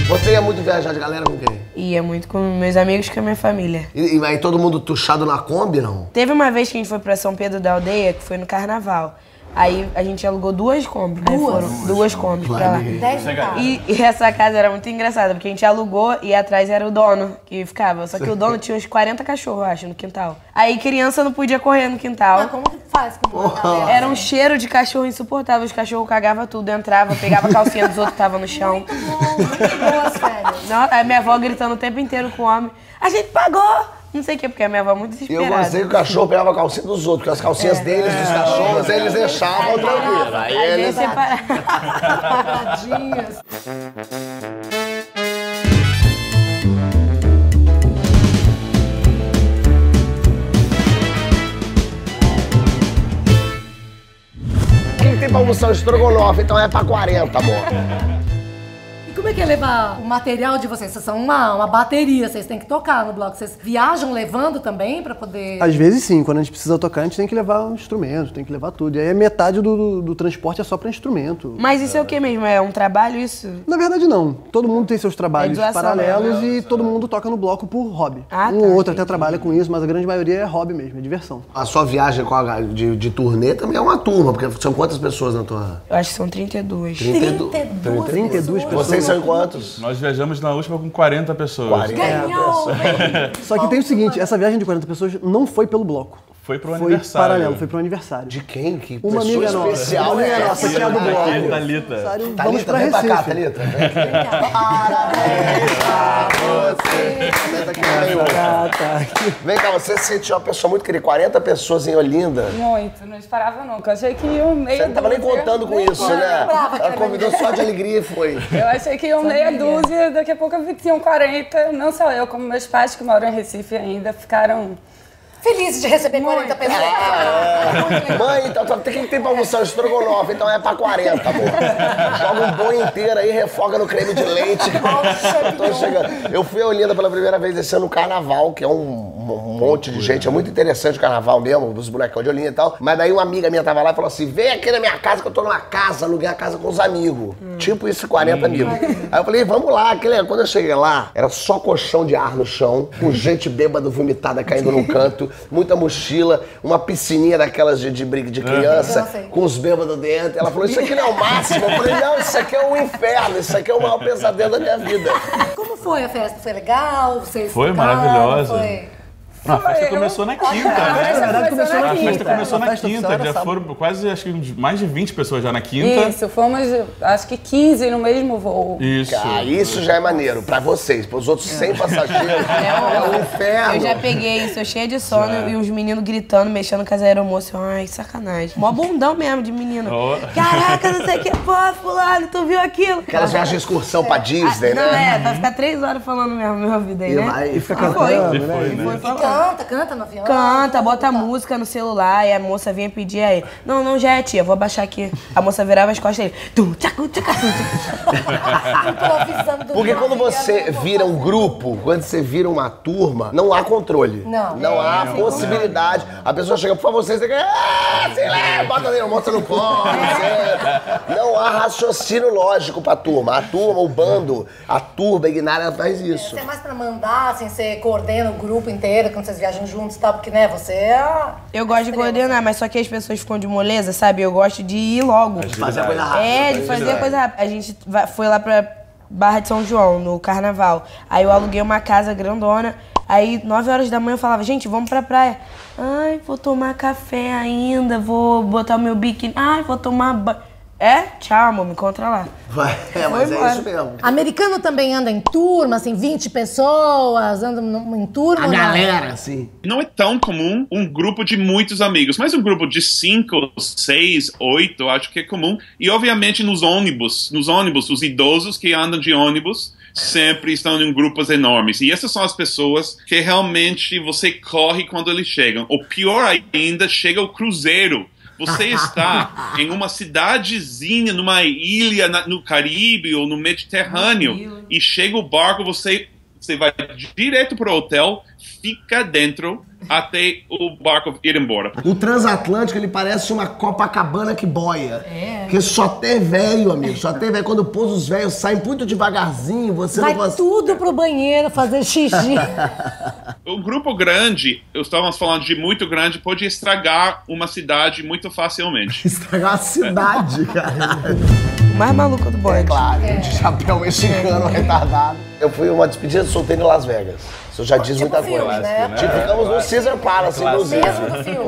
Você ia muito viajar de galera com quem? Ia muito com meus amigos e com a minha família. E aí todo mundo tuchado na Kombi, não? Teve uma vez que a gente foi pra São Pedro da Aldeia, que foi no Carnaval. Aí a gente alugou duas Kombi. Duas Kombi pra lá. E essa casa era muito engraçada, porque a gente alugou e atrás era o dono que ficava. Só que o dono tinha uns 40 cachorros, eu acho, no quintal. Aí criança não podia correr no quintal. Mas como que faz com uma galera? Era um cheiro de cachorro insuportável. Os cachorros cagavam tudo, entrava, pegava a calcinha dos outros que estavam no chão. Muito boas férias. Não, aí minha avó gritando o tempo inteiro com o homem. A gente pagou! Não sei o que, porque a minha avó é muito E eu desesperada. gostei que o cachorro pegava a calcinha dos outros, porque as calcinhas deles, dos cachorros, eles deixavam tranquilo. Aí Aí eles... Tadinhas. O que tem pra almoçar? Estrogonofe, então é pra 40, amor. E como é que é levar o material de vocês? Vocês são uma bateria, vocês têm que tocar no bloco. Vocês viajam levando também pra poder... Às vezes sim, quando a gente precisa tocar, a gente tem que levar um instrumento, tem que levar tudo. E aí metade do transporte é só pra instrumento. Mas isso é o que mesmo? É um trabalho isso? Na verdade não. Todo mundo tem seus trabalhos doação, paralelos e todo mundo toca no bloco por hobby. Ah, um tá, ou outro entendi. até trabalha com isso, mas a grande maioria é hobby mesmo, é diversão. A sua viagem de turnê também é uma turma, porque são quantas pessoas na tua... Eu acho que são 32. 32 pessoas. Vocês são em quantos? Nós viajamos na última com 40 pessoas. 40 Ganhou! Só que tem o seguinte, essa viagem de 40 pessoas não foi pelo bloco. Foi pro Foi aniversário. paralelo, foi pro aniversário. De quem? Que Uma pessoa amiga nossa. especial Uma amiga é nossa essa? que é do bloco. Thalita. Aniversário, vamos Thalita, pra vem pra cá, Recife. Thalita. Vem aqui. Parabéns pra você. Senta aqui no meio. Vem cá, você se sentiu uma pessoa muito querida. 40 pessoas em Olinda. Muito, não esperava nunca. Achei que iam meia Você não tava nem dúzia. contando com isso, né? Ela convidou só de alegria e foi. Eu achei que iam meia dúzia, daqui a pouco eu vi que tinham 40. Não só eu, como meus pais que moram em Recife ainda, ficaram... Felizes de receber 40 pessoas. Mãe, então o que tem pra almoçar? Estrogonofe, então é pra 40, amor. Joga um boi inteiro aí, refoga no creme de leite. Tô chegando. Eu fui a Olinda pela primeira vez esse ano no Carnaval, que é um monte de gente. É muito interessante o Carnaval mesmo, os bonecão de Olinda e tal. Mas daí uma amiga minha tava lá e falou assim, vem aqui na minha casa que eu tô numa casa, aluguei a casa com os amigos. Tipo isso, 40 amigos. Aí eu falei, vamos lá. Quando eu cheguei lá, era só colchão de ar no chão, com gente bêbada, vomitada, caindo num canto, muita mochila, uma piscininha daquelas de criança, com os bêbados dentro. Ela falou, isso aqui não é o máximo. Eu falei, não, isso aqui é um inferno, isso aqui é o maior pesadelo da minha vida. Como foi a festa? Foi legal? Vocês Foi ficaram? maravilhosa. Foi... A festa começou na quinta, né? A festa começou na A festa começou na festa quinta, oficial era já sábado. foram quase, acho que mais de 20 pessoas já na quinta. Isso, fomos, acho que 15 no mesmo voo. Isso. Ah, isso já é maneiro, pra vocês, pros outros 100 passageiros, é um inferno. Eu já peguei isso, eu cheia de sono e os meninos gritando, mexendo com as aeromoças. Ai, sacanagem. Mó bundão mesmo de menino. Oh. Caraca, não sei o que, pô, fulano, tu viu aquilo? Aquelas viagens de excursão pra Disney, Não, né? vai ficar 3 horas falando mesmo no meu ouvido aí, né? E Fica Foi. cantando, E né? foi, né? Canta no avião. Canta, bota música no celular e a moça vinha pedir aí. Não, já é tia, vou abaixar aqui. A moça virava as costas e ele. Improvisando do Porque nada, quando você eu não vou vira um fazer. grupo, quando você vira uma turma, não há controle. Não. há possibilidade. A pessoa chega, por favor, você tem que. Sei lá, bota ali, mostra no colo. Não há raciocínio lógico pra turma. A turma, o bando, a turba ignária, ela faz isso. Você é mais pra mandar, assim, você coordena o grupo inteiro quando vocês viajam juntos e tal, porque, né, você é... Eu gosto de coordenar, mas só que as pessoas ficam de moleza, sabe? Eu gosto de ir logo. Fazer a coisa rápida. É, de fazer a coisa rápida. A gente foi lá pra Barra de São João, no Carnaval. Aí eu aluguei uma casa grandona. Aí, 9 horas da manhã, eu falava, gente, vamos pra praia. Ai, vou tomar café ainda, vou botar o meu biquíni. Ai, vou tomar banho. É? Tchau, amor, me encontra lá. Vai, mas é isso mesmo. Americano também anda em turma, assim, 20 pessoas, anda em turma? A ou não? galera, assim. Não é tão comum um grupo de muitos amigos, mas um grupo de 5, 6, 8, acho que é comum. E obviamente nos ônibus, os idosos que andam de ônibus sempre estão em grupos enormes. E essas são as pessoas que realmente você corre quando eles chegam. Ou pior ainda, chega o cruzeiro. Você está em uma cidadezinha, numa ilha no Caribe ou no Mediterrâneo, e chega o barco, você você vai direto pro hotel, fica dentro até o barco ir embora. O transatlântico, ele parece uma Copacabana que boia. Porque só tem velho, amigo. Só tem velho. Quando pousa, os velhos saem muito devagarzinho, você vai não consegue... tudo pro banheiro fazer xixi. O grupo grande, estávamos falando de muito grande, pode estragar uma cidade muito facilmente. Estragar a cidade, cara. O mais maluco do bonde. É claro, de chapéu mexicano retardado. Eu fui uma despedida de solteiro em Las Vegas. Isso já diz muita coisa. Né? Tipo, ficamos no Caesar Palace, inclusive.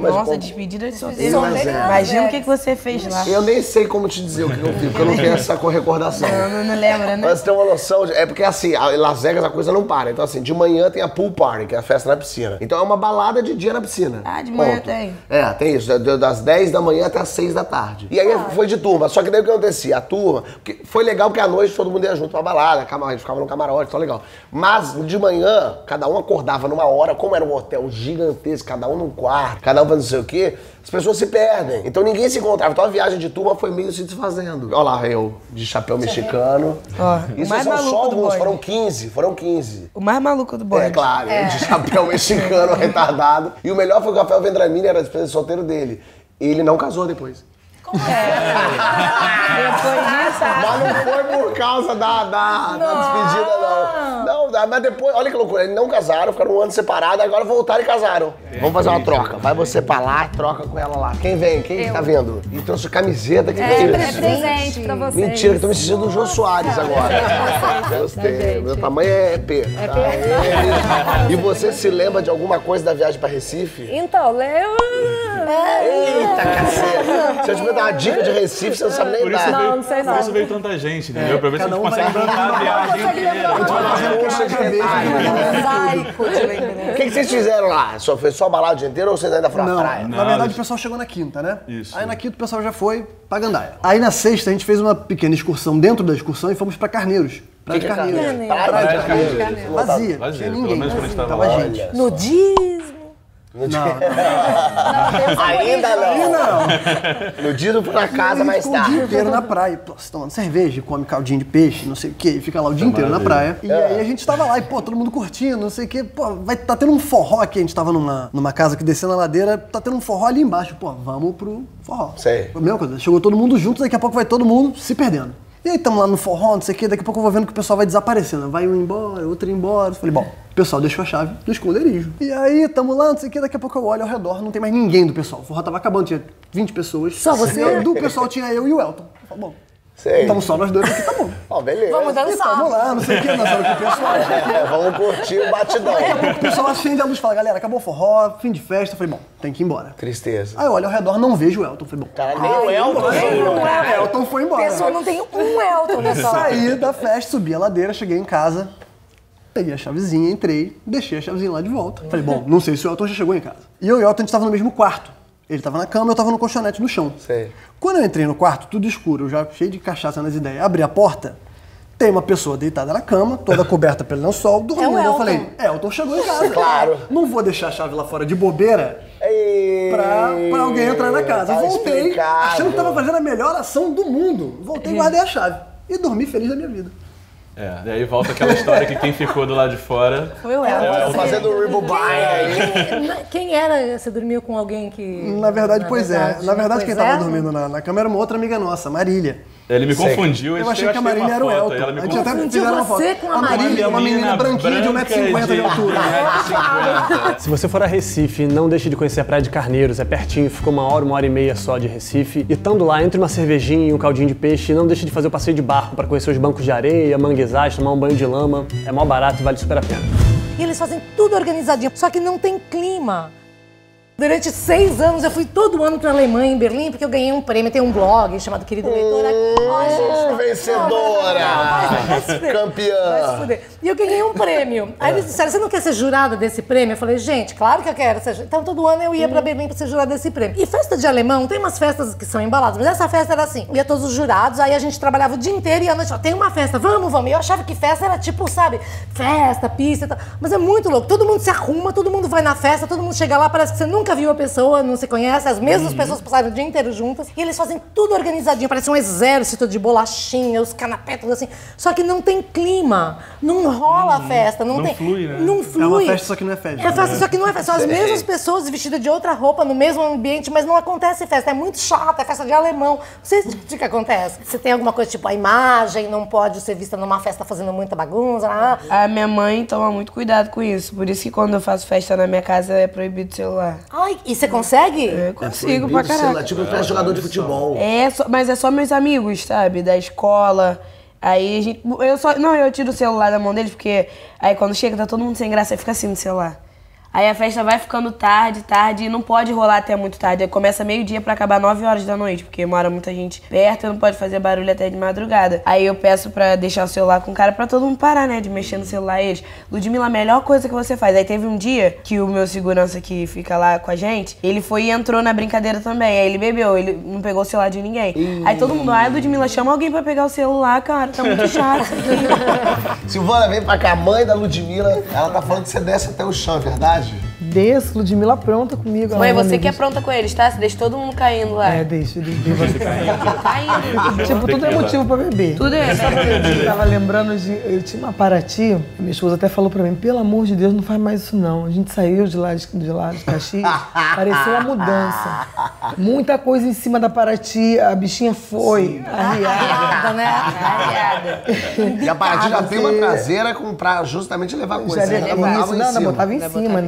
Nossa, despedida de solteiro. Mas é. Imagina o que você fez lá. Eu nem sei como te dizer o que eu fiz, porque eu não tenho essa recordação. Não lembra, né? Mas tem uma noção, é porque assim, em Las Vegas a coisa não para. Então assim, de manhã tem a pool party, que é a festa na piscina. Então é uma balada de dia na piscina. Ah, de manhã Ponto. tem. É, tem isso, das 10 da manhã até as 6 da tarde. E aí foi de turma, só que daí o que acontecia? A turma, porque foi legal porque à noite todo mundo ia junto pra balada, a gente ficava no camarote, tão legal. Mas de manhã, cada um acordava numa hora, como era um hotel gigantesco, cada um num quarto, cada um fazendo não sei o quê, as pessoas se perdem. Então ninguém se encontrava. Então a viagem de turma foi meio se desfazendo. Olha lá, eu, de chapéu mexicano. Ó, Isso mais são maluco só do alguns, bonde. foram 15. O mais maluco do bonde. É claro, de chapéu mexicano retardado. E o melhor foi que o Rafael Vendramini era a despedida de solteiro dele. Ele não casou depois. Depois disso, Mas não foi por causa da despedida, não. Não, mas depois, olha que loucura, eles não casaram, ficaram um ano separados, agora voltaram e casaram. Vamos fazer uma troca. Vai você pra lá e troca com ela lá. Quem vem? Quem tá vindo? E trouxe camiseta. Que É presente pra vocês. Mentira, que tô me sentindo do Jô Soares agora. Gostei. Meu tamanho é P. E você se lembra de alguma coisa da viagem pra Recife? Então, Leo... Eita, cacete. Se eu te dar uma dica de Recife, você não sabe nem dar. Não sei Por isso não. veio tanta gente, entendeu? Pra ver se a gente consegue lembrar a viagem inteira. O que vocês fizeram lá? Foi só balada o dia inteiro ou vocês ainda foram à praia? Na verdade, o pessoal chegou na quinta, né? Isso. Aí na quinta o pessoal já foi pra Gandaia. Aí na sexta a gente fez uma pequena excursão dentro da excursão e fomos pra Carneiros. Praia de Carneiros. Praia de Carneiros. Carneiros. Vazia, Vazia, tinha pelo ninguém. menos quando a gente tava Tava lá. gente. Nudismo. Ainda não. No dia foi na casa mais Ficou o dia tarde. inteiro na praia, pô, você tomando cerveja, come caldinho de peixe, não sei o quê, e fica lá o dia inteiro na praia. E aí a gente tava lá, e pô, todo mundo curtindo, não sei o quê, pô, tá tendo um forró aqui, a gente tava numa casa que descendo a ladeira, tá tendo um forró ali embaixo, pô, vamos pro forró. Sei. A mesma coisa, chegou todo mundo junto, daqui a pouco vai todo mundo se perdendo. E aí tamo lá no forró, não sei o quê, daqui a pouco eu vou vendo que o pessoal vai desaparecendo, vai um embora, outro embora. Eu falei, bom, o pessoal deixou a chave no esconderijo. E aí tamo lá, não sei o quê, daqui a pouco eu olho ao redor, não tem mais ninguém do pessoal. O forró tava acabando, tinha 20 pessoas. Só você? E do pessoal tinha eu e o Elton. Eu falei, bom, Sei. estamos só nós dois aqui, tá bom. Ó, beleza. Vamos dançar. Vamos lá, não sei o quê, dançando com o pessoal. Vamos curtir o batidão. O pessoal acende a luz e fala, galera, acabou o forró, fim de festa. Eu falei, bom, tem que ir embora. Tristeza. Aí eu olho ao redor, não vejo o Elton. Eu falei, bom, Cara, nem o Elton saiu, cara. Elton foi embora. Pessoa não tem um Elton nessa hora. Saí da festa, subi a ladeira, cheguei em casa, peguei a chavezinha, entrei, deixei a chavezinha lá de volta. Falei, bom, não sei se o Elton já chegou em casa. E eu e o Elton, a gente tava no mesmo quarto. Ele tava na cama, eu tava no colchonete no chão. Sei. Quando eu entrei no quarto, tudo escuro, eu já cheio de cachaça nas ideias, abri a porta, tem uma pessoa deitada na cama, toda coberta pelo lençol, dormindo. É o Eu Elton. falei, Elton chegou em casa. Claro. Não vou deixar a chave lá fora de bobeira pra alguém entrar na casa. Tá Voltei, explicado. achando que tava fazendo a melhor ação do mundo. Voltei e guardei a chave. E dormi feliz da minha vida. É, e aí volta aquela história que quem ficou do lado de fora... Foi o Elton. Fazendo o Ribble aí. Quem era? Você dormiu com alguém que... Na verdade, pois é. Na verdade, quem tava é? dormindo na cama era uma outra amiga nossa, Marília. Ele me confundiu, Eu achei que a Marília era o Elton. Ela me A gente até confundiu. fizeram uma foto. você com a A Marília é uma menina branquinha de 1,50m de altura. 1,50m. Se você for a Recife, não deixe de conhecer a Praia de Carneiros, é pertinho, ficou 1 hora e meia só de Recife. E estando lá, entre uma cervejinha e um caldinho de peixe, não deixe de fazer o passeio de barco para conhecer os bancos de areia, manguezais, tomar um banho de lama. É mó barato e vale super a pena. E eles fazem tudo organizadinho, só que não tem clima. Durante 6 anos eu fui todo ano pra Alemanha, em Berlim, porque eu ganhei um prêmio. Tem um blog chamado Querido Leitor. Ai, gente, Vencedora! vai se fuder. Campeã! Vai se fuder. E eu ganhei um prêmio. Aí eles disseram, você não quer ser jurada desse prêmio? Eu falei, gente, claro que eu quero ser jurada. Então todo ano eu ia pra Berlim pra ser jurada desse prêmio. E festa de alemão, tem umas festas que são embaladas, mas essa festa era assim, ia todos os jurados, aí a gente trabalhava o dia inteiro e à noite, tem uma festa, vamos. E eu achava que festa era tipo, sabe, festa, pista e tal. Mas é muito louco, todo mundo se arruma, todo mundo vai na festa, todo mundo chega lá, parece que você nunca nunca viu a pessoa, não se conhece, as mesmas pessoas passaram o dia inteiro juntas e eles fazem tudo organizadinho, parece um exército de bolachinha, os canapés, tudo assim. Só que não tem clima, não rola a festa, não tem. Flui, né? Não flui. É uma festa, só que não é festa. É festa, só que não é festa. São as mesmas pessoas vestidas de outra roupa no mesmo ambiente, mas não acontece festa. É muito chato, é festa de alemão. Não sei o que acontece. Você tem alguma coisa tipo a imagem não pode ser vista numa festa fazendo muita bagunça. A minha mãe toma muito cuidado com isso. Por isso que quando eu faço festa na minha casa é proibido o celular. Ai, e você consegue? Eu consigo pra caraca. Tipo, tu é jogador de futebol. Mas é só meus amigos, sabe? Da escola. Aí a gente. Eu tiro o celular da mão deles, porque aí quando chega tá todo mundo sem graça, aí fica assim no celular. Aí a festa vai ficando tarde, e não pode rolar até muito tarde. Aí começa meio-dia pra acabar 9 horas da noite, porque mora muita gente perto e não pode fazer barulho até de madrugada. Aí eu peço pra deixar o celular com o cara pra todo mundo parar, né, de mexer no celular eles. Ludmilla, a melhor coisa que você faz. Aí teve um dia que o meu segurança que fica lá com a gente, ele foi e entrou na brincadeira também. Aí ele bebeu, ele não pegou o celular de ninguém. Aí todo mundo, Ludmilla, chama alguém pra pegar o celular, cara, tá muito chato isso aqui. Silvana, vem pra cá, a mãe da Ludmilla, ela tá falando que você desce até o chão, é verdade? Desço, Ludmilla pronta comigo. Mãe, você que é pronta com eles, tá? Você deixa todo mundo caindo lá. Deixa você caindo. Tipo, tudo é motivo pra beber. Tudo é. Eu tava lembrando eu tinha uma Paraty, minha esposa até falou pra mim, pelo amor de Deus, não faz mais isso não. A gente saiu de lá de Caxias, pareceu uma mudança. Muita coisa em cima da Paraty, a bichinha foi arriada, né? Arriada. E a Paraty já tem uma traseira pra justamente levar coisa. Não, botava em cima.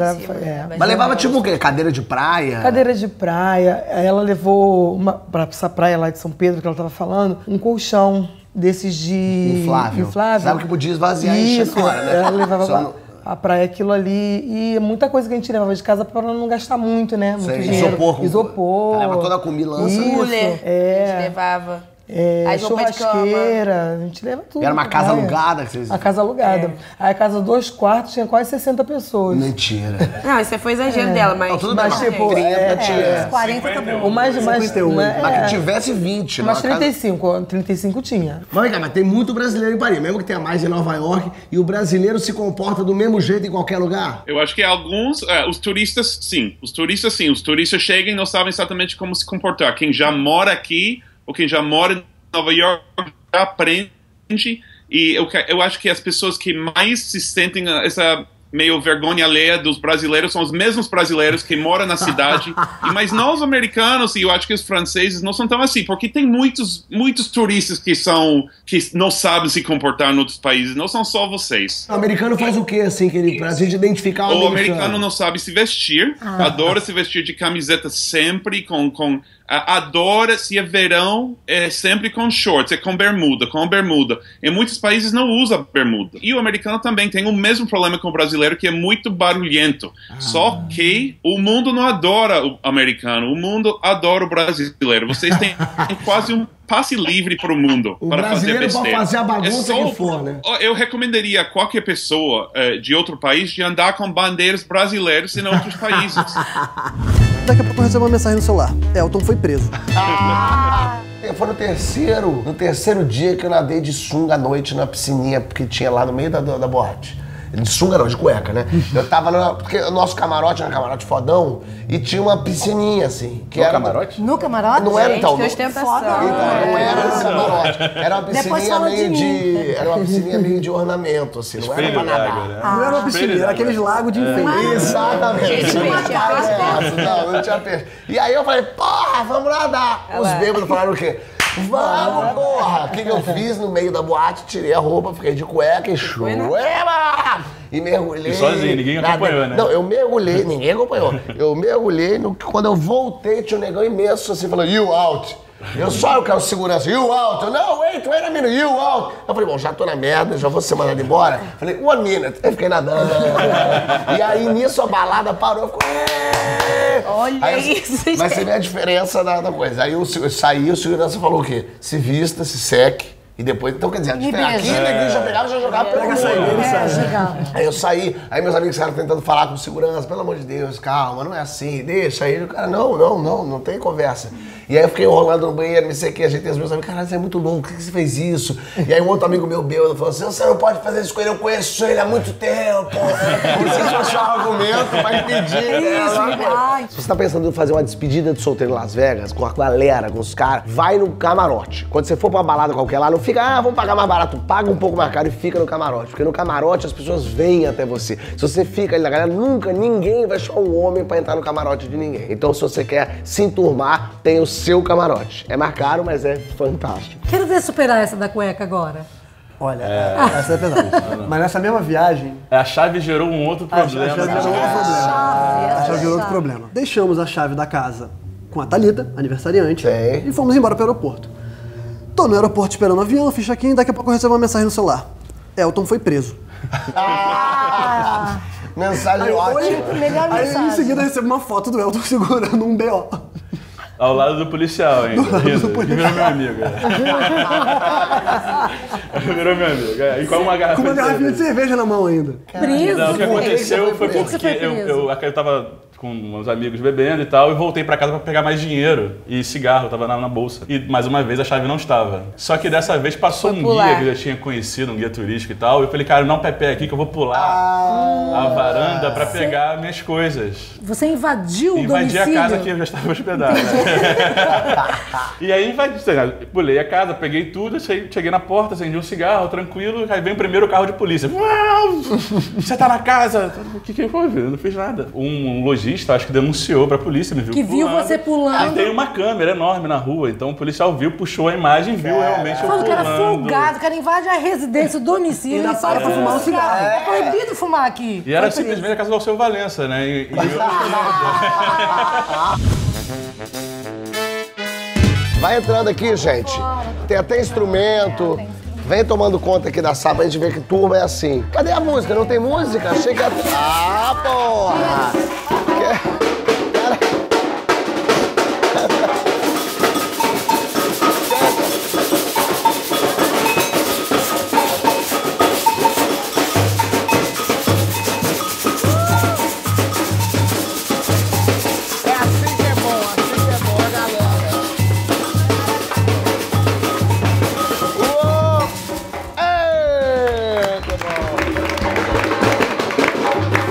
Mas levava tipo o quê? Cadeira de praia? Cadeira de praia. Ela levou pra essa praia lá de São Pedro que ela tava falando, um colchão desses de... Inflável. Sabe que podia esvaziar e encher fora, né? Ela levava a praia aquilo ali e muita coisa que a gente levava de casa pra não gastar muito, né? Muito dinheiro. Isopor. Leva toda a comida, lança. Cooler. A gente levava. Churrasqueira, a gente leva tudo. Era uma casa alugada que vocês... A casa alugada. Aí a casa 2 quartos tinha quase 60 pessoas. Mentira. Não, isso foi exagero dela, mas... Não, tudo bem, mas tipo... 40 tá bom. O mais 51. Mas que tivesse 20. Mas 35 tinha. Mas tem muito brasileiro em Paris, mesmo que tenha mais em Nova York, e o brasileiro se comporta do mesmo jeito em qualquer lugar? Eu acho que alguns, os turistas sim. Os turistas chegam e não sabem exatamente como se comportar. Quem já mora aqui, ou quem já mora em Nova York, já aprende. E eu acho que as pessoas que mais se sentem essa meio vergonha alheia dos brasileiros são os mesmos brasileiros que moram na cidade. Mas nós americanos, e eu acho que os franceses, não são tão assim, porque tem muitos turistas que não sabem se comportar em outros países, não são só vocês. O americano faz o quê, assim, pra gente identificar o americano não sabe se vestir, adora se vestir de camiseta sempre, adora, se é verão, é sempre com shorts, é com bermuda. Em muitos países não usa bermuda. E o americano também tem o mesmo problema com o brasileiro, que é muito barulhento. Só que o mundo não adora o americano, o mundo adora o brasileiro. Vocês têm quase um passe livre para o mundo. O brasileiro pode fazer a bagunça que for, né? Eu recomendaria a qualquer pessoa de outro país de andar com bandeiras brasileiras em outros países. Daqui a pouco eu recebo uma mensagem no celular. Elton foi preso. Foi no terceiro dia que eu nadei de sunga à noite na piscininha que tinha lá no meio da boate. De sunga não, de cueca, né? Eu tava porque o nosso camarote era um camarote fodão e tinha uma piscininha, assim. Que era camarote? No camarote? Não era, então. Que ostentação. Então, não era no camarote. Era uma piscininha Era uma piscininha meio de ornamento, assim. Não era pra nadar. Não era uma piscina, era aqueles lagos de enfeite. Exatamente. Não tinha peixe. E aí eu falei, porra, vamos nadar. Os bêbados falaram o quê? Vamos, porra! O que eu fiz no meio da boate? Tirei a roupa, fiquei de cueca e chueva! E mergulhei. E sozinho, ninguém acompanhou, né? Não, eu mergulhei, ninguém acompanhou. Eu mergulhei, quando eu voltei, tinha um negão imenso assim, falando, you out! Eu só quero segurança, you out! Eu, não, wait a minute, you out! Eu falei, bom, já tô na merda, já vou ser mandado embora. Falei, 1 minute. Aí fiquei nadando. E aí, nisso, a balada parou, ficou... Olha aí, isso, mas você vê a diferença da coisa. Aí eu saí, o segurança falou o quê? Se vista, se seque. E depois, então quer dizer, aqui ninguém já pegava, já jogava pela Aí eu saí, aí meus amigos ficaram tentando falar com o segurança, pelo amor de Deus, calma, não é assim, deixa aí. O cara, não tem conversa. E aí eu fiquei enrolando no banheiro, não sei o que, ajeitei os meus amigos, caralho, você é muito louco, por que você fez isso? E aí um outro amigo meu bêbado falou assim, você não pode fazer isso com ele, eu conheço ele há muito tempo. Como se fosse um argumento pra impedir. Se você tá pensando em fazer uma despedida de solteiro em Las Vegas, com a galera, com os caras, vai no camarote. Quando você for pra uma balada qualquer lá, não fica, vamos pagar mais barato, paga um pouco mais caro e fica no camarote. Porque no camarote as pessoas vêm até você. Se você fica ali na galera, nunca ninguém vai chamar um homem pra entrar no camarote de ninguém. Então se você quer se enturmar, tem o seu camarote. É mais caro, mas é fantástico. Quero ver superar essa da cueca agora. Olha, essa é pesada. Mas nessa mesma viagem... A chave gerou um outro problema. A chave gerou outro problema. Deixamos a chave da casa com a Thalita, aniversariante, e fomos embora pro aeroporto. Tô no aeroporto esperando o avião, fiz check-in, daqui a pouco eu recebo uma mensagem no celular. Elton foi preso. Mensagem ótima. Melhor Aí mensagem. em seguida eu recebo uma foto do Elton segurando um BO. Ao lado do policial ainda. Virou meu amigo. Virou meu amigo. E com uma garrafa Com uma garrafinha de cerveja na mão ainda. Preso? Não, o que aconteceu foi Por que você porque foi preso? eu tava com meus amigos bebendo e tal, e voltei pra casa pra pegar mais dinheiro e cigarro, tava na bolsa. E mais uma vez a chave não estava. Só que dessa vez passou um guia que eu já tinha conhecido, um guia turístico e tal, e eu falei, cara, não pepe aqui que eu vou pular a varanda pra pegar minhas coisas. Você invadiu o Invadi domicílio? a casa que eu já estava hospedado. E aí pulei a casa, peguei tudo, cheguei na porta, acendi um cigarro, tranquilo, aí vem o primeiro carro de polícia. Você tá na casa? O que foi? Eu não fiz nada. Um lojista, acho que denunciou pra polícia, me viu que viu você pulando. E tem uma câmera enorme na rua, então o policial viu, puxou a imagem, viu realmente eu pulando. O cara folgado, o cara invade a residência, o domicílio. Ainda para pra fumar um cigarro. É proibido fumar aqui. E era simplesmente a casa do Alceu Valença, né? E Vai entrando aqui, gente. Tem até instrumento. Vem tomando conta aqui da sala pra gente ver que turma é assim. Cadê a música? Não tem música? Achei que... Ah, porra!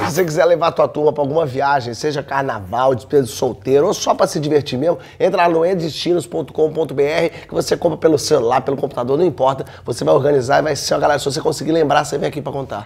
Se você quiser levar tua turma pra alguma viagem, seja carnaval, despedida de solteiro ou só pra se divertir mesmo, entra lá no edestinos.com.br que você compra pelo celular, pelo computador, não importa. Você vai organizar e vai ser uma galera. Se você conseguir lembrar, você vem aqui pra contar.